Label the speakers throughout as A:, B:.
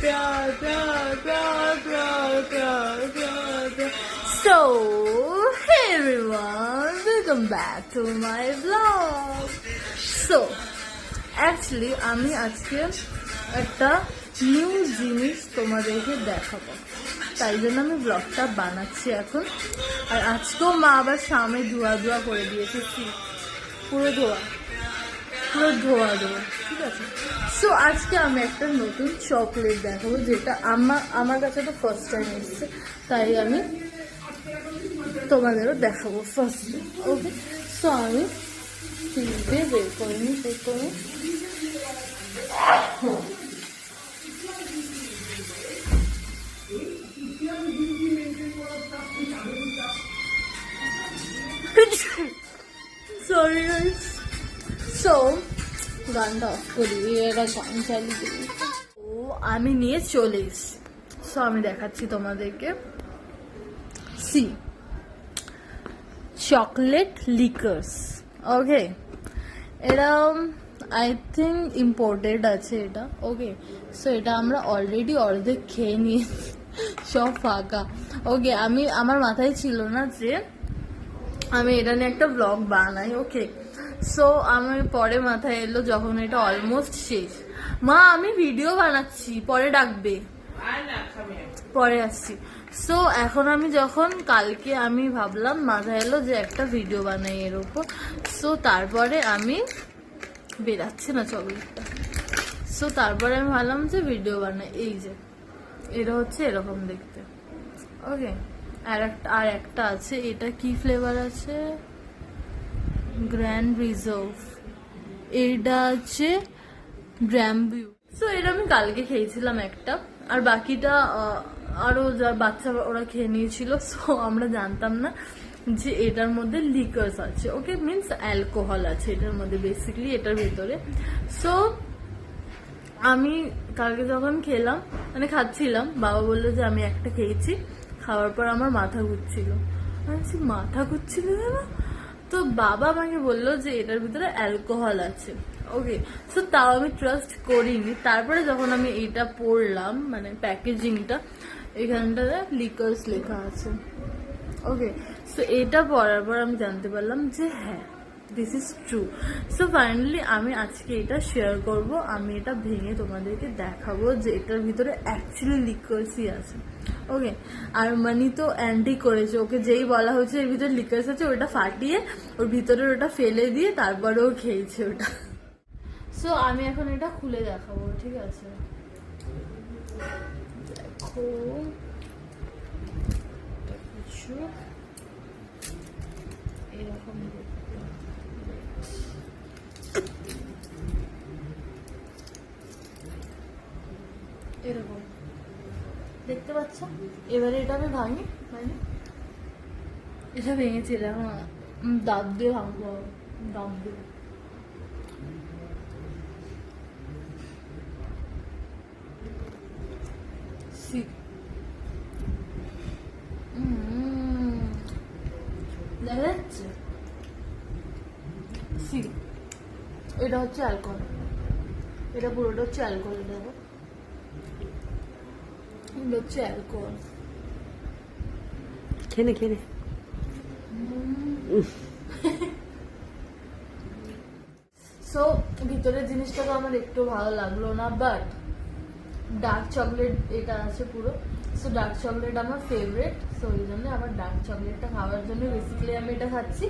A: So, hey everyone, welcome back to my vlog. So, actually আমি আজকে একটা new জিনিস তোমাদেরকে দেখাবো, তাই জন্য আমি ব্লগটা বানাচ্ছি এখন। আর আজকেও মা আবার সামনে ধোয়া করে দিয়েছে, পুরো ধোয়া, ঠিক আছে। সো আজকে আমি একটা নতুন চকলেট দেখাবো, যেটা আমার কাছে তো ফার্স্ট টাইম এসেছে, তাই আমি তোমাদেরও দেখাবো ফার্স্ট টাইম। ওকে, সো আমি বের করে নিই। সরি গাইস, সো গানটা অফ করি, এটা গান চালিয়ে দিই। ও আমি নিয়ে চলে এসেছি। সো আমি দেখাচ্ছি তোমাদেরকে, সি চকলেট লিকার্স। ওকে, এটা আই থিঙ্ক ইম্পোর্টেড আছে এটা। ওকে, সো এটা আমরা অলরেডি অর্ধেক খেয়ে নিয়েছি, সব ফাঁকা। ওকে, আমার মাথায় ছিল না যে আমি এটা নিয়ে একটা ব্লগ বানাই। ওকে, সো আমি পরে মাথায় এলো যখন এটা অলমোস্ট শেষ। মা আমি ভিডিও বানাচ্ছি, পরে ডাকবে, পরে আসছি। সো এখন আমি যখন কালকে আমি ভাবলাম, মাথায় এলো যে একটা ভিডিও বানাই এর উপর। সো তারপরে আমি বেরাচ্ছি না চকলেটটা। সো তারপরে আমি ভাবলাম যে ভিডিও বানাই। এই যে এটা হচ্ছে এরকম দেখতে। ওকে, আর একটা আছে, এটা কি ফ্লেভার আছে, গ্র্যান্ড রিজার্ভ, এটা আছে গ্র্যাম্বিউ। সো এটা আমি কালকে খেয়েছিলাম একটা, আর বাকিটা আরো বাচ্চা ওরা খেয়ে নিয়েছিল। সো আমরা জানতাম না যে এটার মধ্যে লিকার্স আছে। ওকে, মিনস অ্যালকোহল আছে এটার মধ্যে, বেসিক্যালি এটার ভেতরে। সো আমি কালকে যখন খেলাম, মানে খাচ্ছিলাম, বাবা বললো যে আমি একটা খেয়েছি, খাওয়ার পর আমার মাথা ঘুরছিল। মাথা ঘুরছিল না, তো বাবা আমাকে বললো যে এটার ভিতরে অ্যালকোহল আছে। ওকে, সো তাও আমি ট্রাস্ট করিনি। তারপরে যখন আমি এটা পড়লাম, মানে প্যাকেজিংটা, এখানটাতে লিকার্স লেখা আছে। ওকে, সো এটা পড়ার পর আমি জানতে পারলাম যে হ্যাঁ, this is true. So finally আমি আজকে এটা শেয়ার করব। আমি এটা ভেঙে তোমাদেরকে দেখাবো যে এটার ভিতরে অ্যাকচুয়ালি লিকার্সই আছে। ওকে, আর মানি তো অ্যান্টি করেছে, ওকে যেই বলা হয়েছে এর ভিতরে লিকার্স আছে, ওটা ফাটিয়ে ওর ভিতরে ওটা ফেলে দিয়ে তারপরেও খেয়েছে ওটা। সো আমি এখন এটা খুলে দেখাবো, ঠিক আছে? দেখো কিছু এরকম এরকম দেখতে পাচ্ছ। এবারে এটা আমি ভাঙি, মানে এটা ভেঙেছি, এখন দাঁত দিয়ে ভাঙবো, দাঁত দিয়ে। দেখা যাচ্ছে, এটা হচ্ছে অ্যালকোহল, এটা পুরোটা হচ্ছে অ্যালকোহল। দেখো, এটা হচ্ছে অ্যালকোহল। খেয়ে সো ভিতরের জিনিসটা তো আমার একটু ভালো লাগলো না, বাট ডার্ক চকলেট এটা আছে পুরো। সো ডার্ক চকলেট আমার ফেভারিট, সো ওই জন্য আমার ডার্ক চকলেটটা খাওয়ার জন্য বেসিক্যালি আমি এটা খাচ্ছি।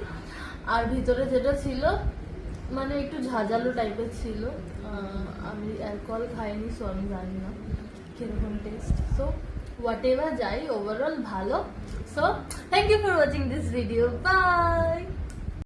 A: আর ভিতরে যেটা ছিল মানে একটু ঝাঁঝালো টাইপের ছিল। আমি অ্যালকোহল খাইনি, সো আমি জানি না কিরকম টেস্ট। সো হোয়াট এভার যাই, ওভারঅল ভালো। So thank you for watching this video, by.